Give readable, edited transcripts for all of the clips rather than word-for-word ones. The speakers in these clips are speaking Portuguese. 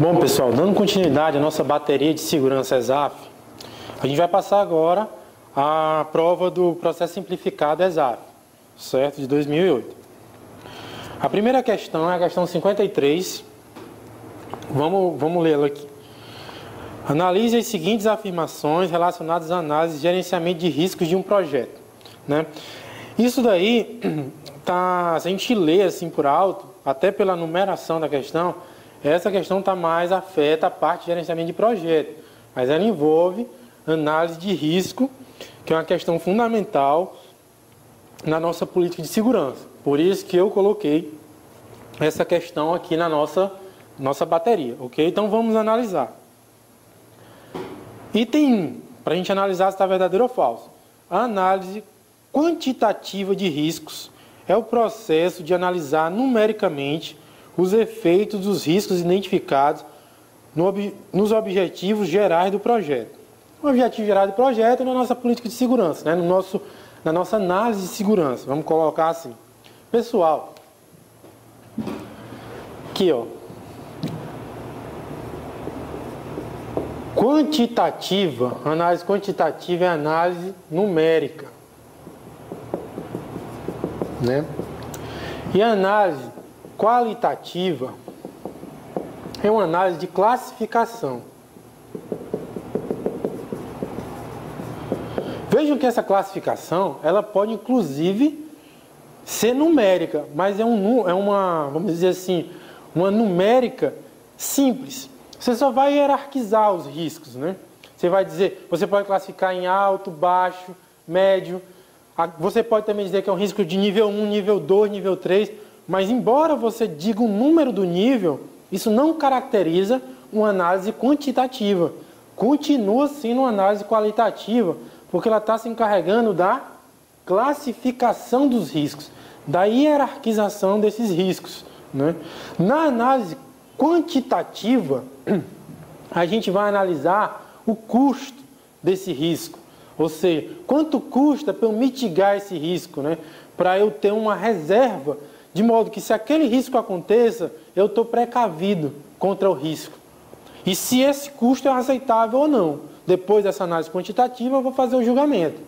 Bom, pessoal, dando continuidade à nossa bateria de segurança ESAF, a gente vai passar agora a prova do processo simplificado ESAF, certo? De 2008. A primeira questão é a questão 53. Vamos lê-la aqui. Analise as seguintes afirmações relacionadas à análise e gerenciamento de riscos de um projeto, né? Isso daí, se a gente lê assim por alto, até pela numeração da questão, essa questão afeta a parte de gerenciamento de projeto, mas ela envolve análise de risco, que é uma questão fundamental na nossa política de segurança. Por isso que eu coloquei essa questão aqui na nossa bateria, ok? Então vamos analisar. Item 1, para a gente analisar se está verdadeiro ou falso. A análise quantitativa de riscos é o processo de analisar numericamente os efeitos dos riscos identificados nos objetivos gerais do projeto. O objetivo geral do projeto é na nossa política de segurança, né? Na nossa análise de segurança, vamos colocar assim. Pessoal, aqui ó, quantitativa, análise quantitativa é análise numérica, né? E a análise qualitativa é uma análise de classificação. Vejam que essa classificação, ela pode inclusive ser numérica, mas é uma, vamos dizer assim, uma numérica simples. Você só vai hierarquizar os riscos, né? Você vai dizer, você pode classificar em alto, baixo, médio. Você pode também dizer que é um risco de nível 1, nível 2, nível 3, mas embora você diga o número do nível, isso não caracteriza uma análise quantitativa. Continua sendo uma análise qualitativa, porque ela está se encarregando da classificação dos riscos, da hierarquização desses riscos, né? Na análise quantitativa, a gente vai analisar o custo desse risco, ou seja, quanto custa para eu mitigar esse risco, né? Para eu ter uma reserva, de modo que se aquele risco aconteça, eu estou precavido contra o risco. E se esse custo é aceitável ou não. Depois dessa análise quantitativa, eu vou fazer o julgamento.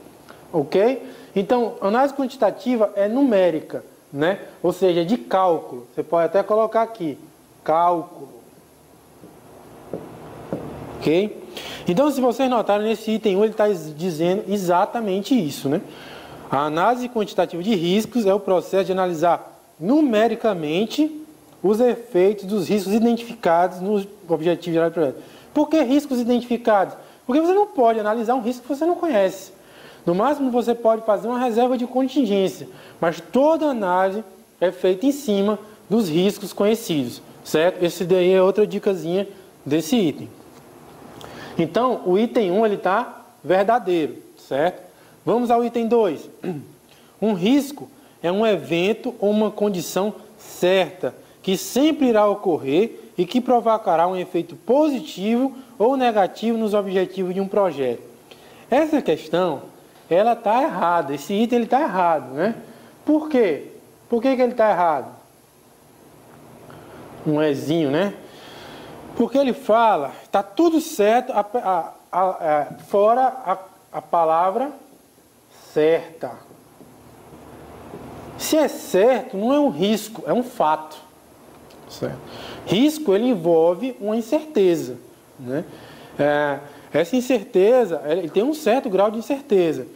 Ok? Então, análise quantitativa é numérica, né? Ou seja, é de cálculo. Você pode até colocar aqui, cálculo. Ok? Então, se vocês notarem, nesse item 1, ele está dizendo exatamente isso, né? A análise quantitativa de riscos é o processo de analisar numericamente os efeitos dos riscos identificados nos objetivos gerais do projeto. Por que riscos identificados? Porque você não pode analisar um risco que você não conhece. No máximo, você pode fazer uma reserva de contingência, mas toda análise é feita em cima dos riscos conhecidos, certo? Esse daí é outra dicasinha desse item. Então, o item 1 ele está verdadeiro, certo? Vamos ao item 2. Um risco é um evento ou uma condição certa que sempre irá ocorrer e que provocará um efeito positivo ou negativo nos objetivos de um projeto. Essa questão, ela está errada. Esse item está errado, né? Por quê? Por que ele está errado? Um ezinho, né? Porque ele fala, está tudo certo, fora a palavra certa. Se é certo, não é um risco, é um fato. Certo? Risco, ele envolve uma incerteza, né? Essa incerteza, ele tem um certo grau de incerteza,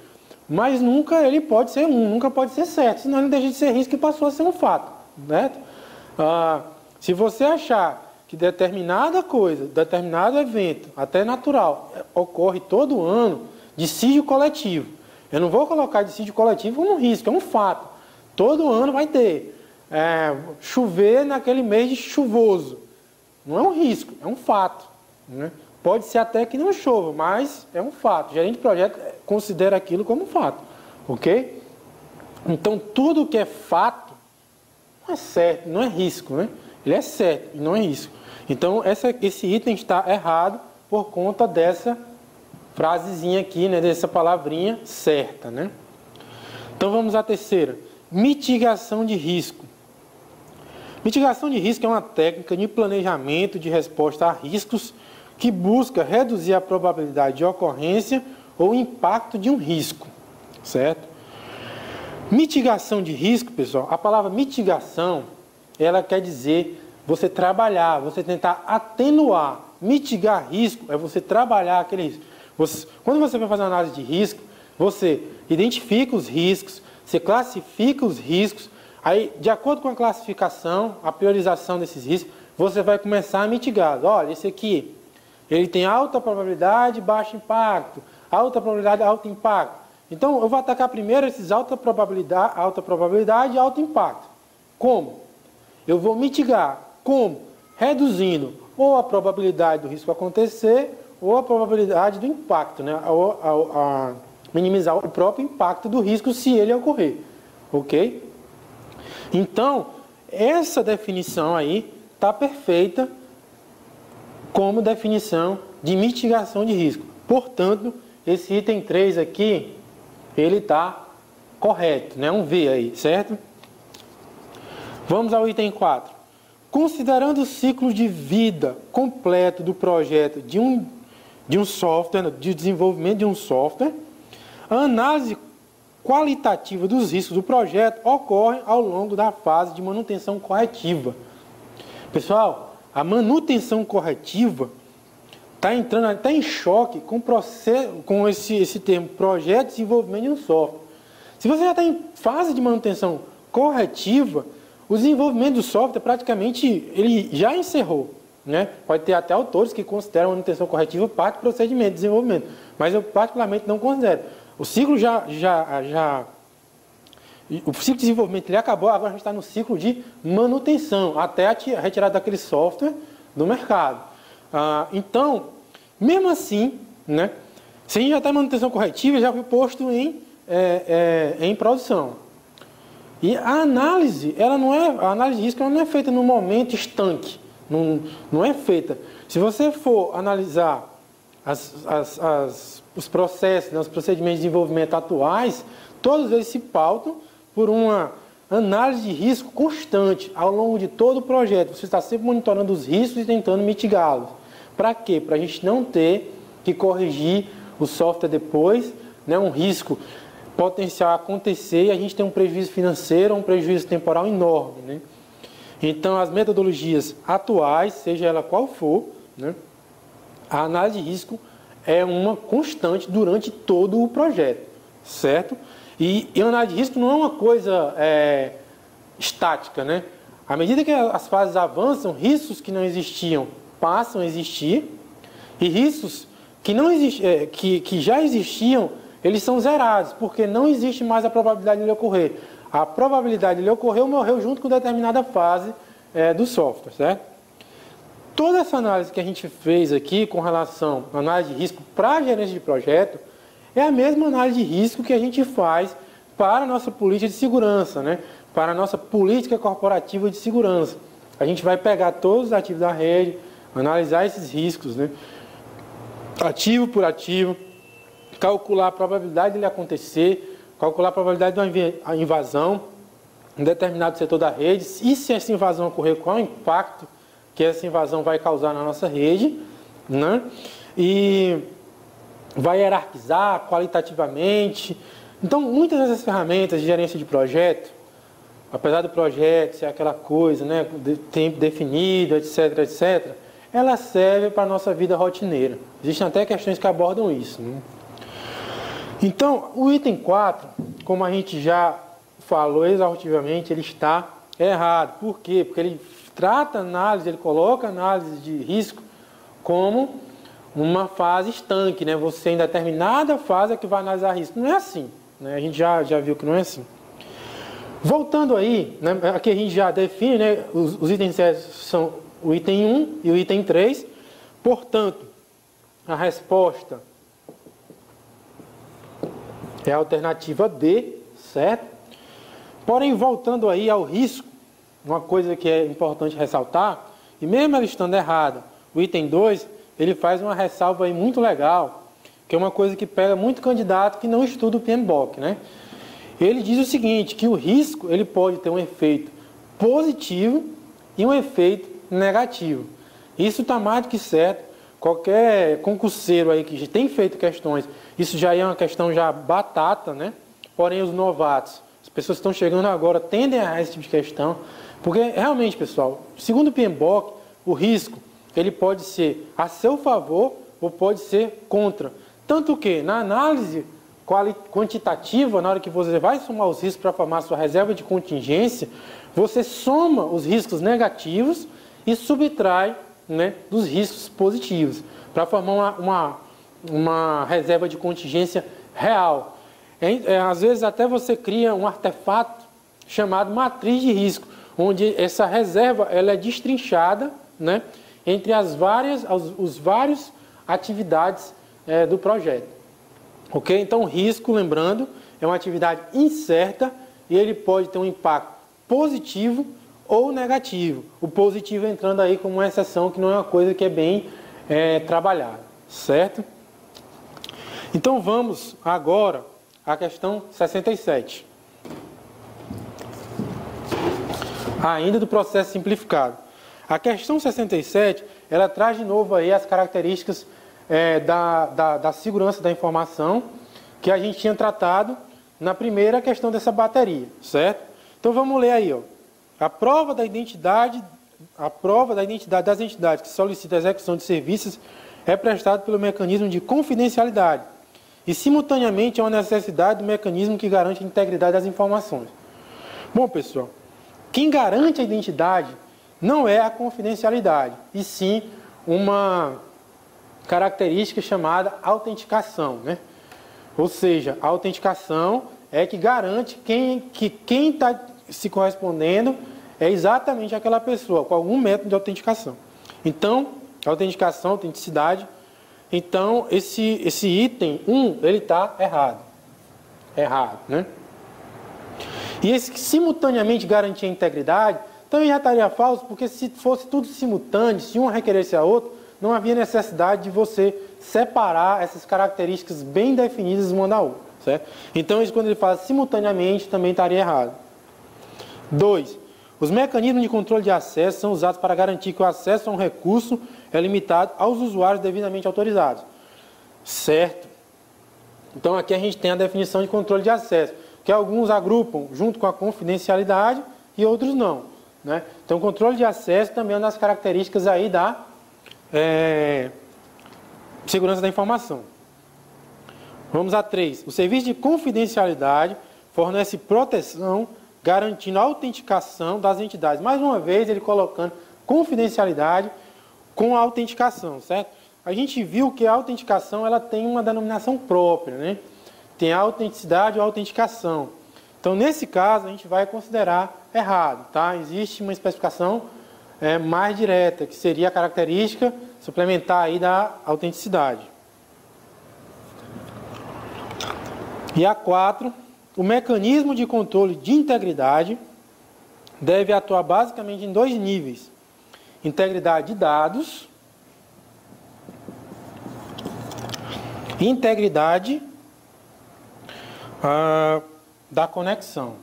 mas nunca ele pode ser nunca pode ser certo, senão ele deixa de ser risco e passou a ser um fato, né? Se você achar que determinada coisa, determinado evento, até natural, ocorre todo ano, dissídio coletivo. Eu não vou colocar dissídio coletivo como um risco, é um fato. Todo ano vai ter. Chover naquele mês de chuvoso. Não é um risco, é um fato, né? Pode ser até que não chova, mas é um fato. O gerente de projeto considera aquilo como um fato. Ok? Então, tudo que é fato não é certo, não é risco, né? Ele é certo e não é risco. Então, esse item está errado por conta dessa frasezinha aqui, né? Dessa palavrinha certa, né? Então, vamos à terceira. Mitigação de risco. Mitigação de risco é uma técnica de planejamento de resposta a riscos que busca reduzir a probabilidade de ocorrência ou impacto de um risco, certo? Mitigação de risco, pessoal, a palavra mitigação, ela quer dizer você trabalhar, você tentar atenuar. Mitigar risco é você trabalhar aquele risco. Quando você vai fazer uma análise de risco, você identifica os riscos, você classifica os riscos, aí, de acordo com a classificação, a priorização desses riscos, você vai começar a mitigá-los. Olha, esse aqui, ele tem alta probabilidade, baixo impacto, alta probabilidade, alto impacto. Então, eu vou atacar primeiro esses alta probabilidade e alto impacto. Como? Eu vou mitigar. Como? Reduzindo ou a probabilidade do risco acontecer ou a probabilidade do impacto, né? A minimizar o próprio impacto do risco se ele ocorrer. Ok? Então, essa definição aí está perfeita como definição de mitigação de risco. Portanto, esse item 3 aqui, ele está correto, né? Um V aí, certo? Vamos ao item 4. Considerando o ciclo de vida completo do projeto de um software, de desenvolvimento de um software, a análise qualitativa dos riscos do projeto ocorre ao longo da fase de manutenção corretiva. Pessoal, a manutenção corretiva está entrando até em choque com esse termo, projeto de desenvolvimento de um software. Se você já está em fase de manutenção corretiva, o desenvolvimento do software praticamente ele já encerrou, né? Pode ter até autores que consideram a manutenção corretiva parte do procedimento de desenvolvimento, mas eu particularmente não considero. O ciclo o ciclo de desenvolvimento ele acabou, agora a gente está no ciclo de manutenção, até a retirada daquele software do mercado. Então, mesmo assim, né, se a gente já está em manutenção corretiva, já foi posto em produção. E a análise, a análise de risco ela não é feita no momento estanque, não é feita. Se você for analisar os processos, né, os procedimentos de desenvolvimento atuais, todos eles se pautam por uma análise de risco constante ao longo de todo o projeto. Você está sempre monitorando os riscos e tentando mitigá-los. Para quê? Para a gente não ter que corrigir o software depois, né, um risco potencial acontecer e a gente tem um prejuízo financeiro, um prejuízo temporal enorme, né? Então, as metodologias atuais, seja ela qual for, né, a análise de risco é uma constante durante todo o projeto, certo? E a análise de risco não é uma coisa estática, né? À medida que as fases avançam, riscos que não existiam passam a existir e riscos que, que já existiam, eles são zerados, porque não existe mais a probabilidade de ele ocorrer. A probabilidade de ele ocorrer morreu junto com determinada fase do software, certo? Toda essa análise que a gente fez aqui com relação à análise de risco para a gerência de projeto é a mesma análise de risco que a gente faz para a nossa política de segurança, né? Para a nossa política corporativa de segurança. A gente vai pegar todos os ativos da rede, analisar esses riscos, né? Ativo por ativo, calcular a probabilidade de ele acontecer, calcular a probabilidade de uma invasão em determinado setor da rede, e se essa invasão ocorrer, qual é o impacto que essa invasão vai causar na nossa rede, né? E vai hierarquizar qualitativamente. Então, muitas dessas ferramentas de gerência de projeto, apesar do projeto ser aquela coisa, né, de tempo definido, etc., etc., ela serve para a nossa vida rotineira. Existem até questões que abordam isso, né? Então, o item 4, como a gente já falou exaustivamente, ele está errado. Por quê? Porque ele trata a análise, ele coloca a análise de risco como uma fase estanque, né? Você em determinada fase é que vai analisar risco. Não é assim, né? A gente já viu que não é assim. Voltando aí, né? Aqui a gente já define, né? Os itens são o item 1 e o item 3. Portanto, a resposta é a alternativa D, certo? Porém, voltando aí ao risco, uma coisa que é importante ressaltar, e mesmo ela estando errada, o item 2, ele faz uma ressalva aí muito legal, que é uma coisa que pega muito candidato que não estuda o PMBOK, né? Ele diz o seguinte, que o risco ele pode ter um efeito positivo e um efeito negativo. Isso está mais do que certo. Qualquer concurseiro aí que tem feito questões, isso já é uma questão já batata, né? Porém, os novatos, as pessoas que estão chegando agora, tendem a errar esse tipo de questão, porque realmente, pessoal, segundo o PMBOK, o risco ele pode ser a seu favor ou pode ser contra. Tanto que, na análise quantitativa, na hora que você vai somar os riscos para formar a sua reserva de contingência, você soma os riscos negativos e subtrai, né, dos riscos positivos, para formar uma reserva de contingência real. Às vezes até você cria um artefato chamado matriz de risco, onde essa reserva ela é destrinchada, né, entre as várias atividades do projeto. Ok? Então, o risco, lembrando, é uma atividade incerta e ele pode ter um impacto positivo ou negativo. O positivo entrando aí como uma exceção, que não é uma coisa que é bem trabalhada, certo? Então, vamos agora à questão 67. Ainda do processo simplificado. A questão 67, ela traz de novo aí as características da segurança da informação que a gente tinha tratado na primeira questão dessa bateria, certo? Então vamos ler aí, ó. A prova da identidade das entidades que solicitam a execução de serviços é prestada pelo mecanismo de confidencialidade e, simultaneamente, é uma necessidade do mecanismo que garante a integridade das informações. Bom, pessoal, quem garante a identidade não é a confidencialidade, e sim uma característica chamada autenticação, né? Ou seja, a autenticação é que garante que quem está se correspondendo é exatamente aquela pessoa, com algum método de autenticação. Então, autenticação, autenticidade. Então, esse item 1, ele está errado. Errado, né? E esse que simultaneamente garantir a integridade, também já estaria falso, porque se fosse tudo simultâneo, se um requeresse a outro, não havia necessidade de você separar essas características bem definidas uma da outra, certo? Então, isso quando ele fala simultaneamente, também estaria errado. 2. Os mecanismos de controle de acesso são usados para garantir que o acesso a um recurso é limitado aos usuários devidamente autorizados. Certo. Então, aqui a gente tem a definição de controle de acesso, que alguns agrupam junto com a confidencialidade e outros não, né? Então, o controle de acesso também é uma das características aí da segurança da informação. Vamos a 3. O serviço de confidencialidade fornece proteção, garantindo a autenticação das entidades. Mais uma vez, ele colocando confidencialidade com a autenticação, certo? A gente viu que a autenticação ela tem uma denominação própria, né? Tem a autenticidade ou a autenticação. Então, nesse caso, a gente vai considerar errado, tá? Existe uma especificação mais direta, que seria a característica suplementar aí da autenticidade. E a 4, o mecanismo de controle de integridade deve atuar basicamente em 2 níveis: integridade de dados e integridade da conexão.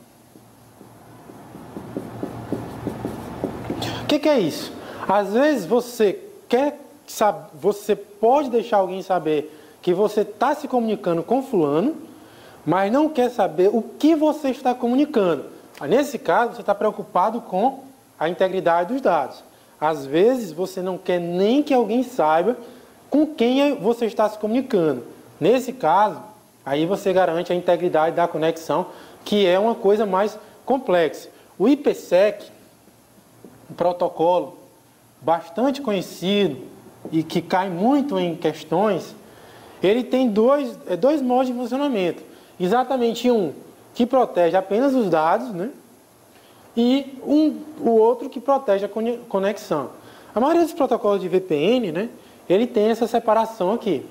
O que é isso? Às vezes você pode deixar alguém saber que você está se comunicando com fulano, mas não quer saber o que você está comunicando. Nesse caso, você está preocupado com a integridade dos dados. Às vezes, você não quer nem que alguém saiba com quem você está se comunicando. Nesse caso, aí você garante a integridade da conexão, que é uma coisa mais complexa. O IPsec, um protocolo bastante conhecido e que cai muito em questões, ele tem dois modos de funcionamento. Exatamente um que protege apenas os dados, né? E o outro que protege a conexão. A maioria dos protocolos de VPN, né, ele tem essa separação aqui,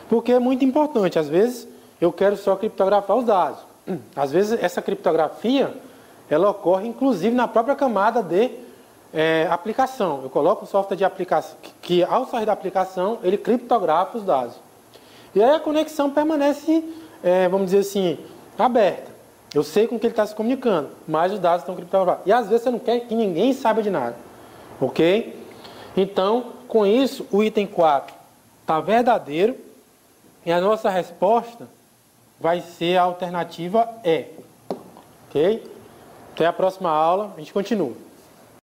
porque é muito importante. Às vezes eu quero só criptografar os dados. Às vezes essa criptografia ela ocorre inclusive na própria camada de aplicação. Eu coloco um software de aplicação que ao sair da aplicação ele criptografa os dados. E aí a conexão permanece, vamos dizer assim, aberta. Eu sei com que ele está se comunicando, mas os dados estão criptografados. E às vezes você não quer que ninguém saiba de nada. Ok? Então, com isso, o item 4 está verdadeiro e a nossa resposta vai ser a alternativa E. Ok? Até a próxima aula, a gente continua.